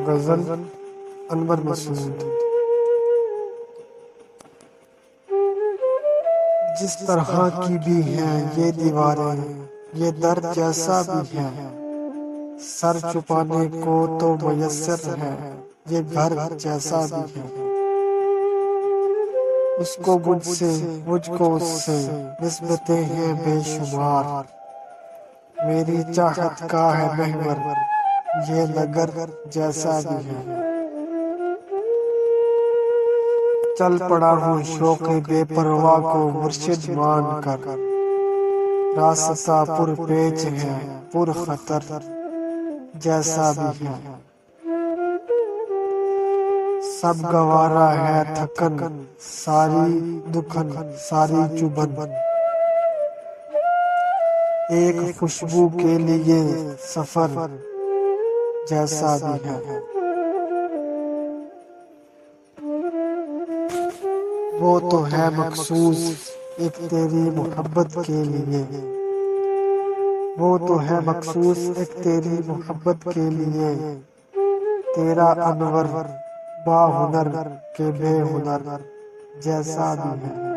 गजल अनवर मसूद। जिस तरह की भी हैं ये दीवारें, ये दर्द जैसा भी है, सर छुपाने को तो मयस्सर है, ये घर जैसा भी है। उसको मुझसे मुझको उससे निस्बतें हैं बेशुमार, मेरी चाहत का है महवर ये नगर जैसा भी है। चल पड़ा हूँ शौक़ बेपरवाह को मुर्शिद मान कर, रास्ता पुरपेच है पुर खतर जैसा भी है। सब गवारा है थकन सारी दुखन सारी चुभन, एक खुशबू के लिए सफर जैसा भी है। वो तो है मखसूस एक तेरी मोहब्बत के लिए, वो तो है मखसूस एक तेरी मोहब्बत के लिए, तेरा अनवर बाहुनर के बेहुनर जैसा भी है।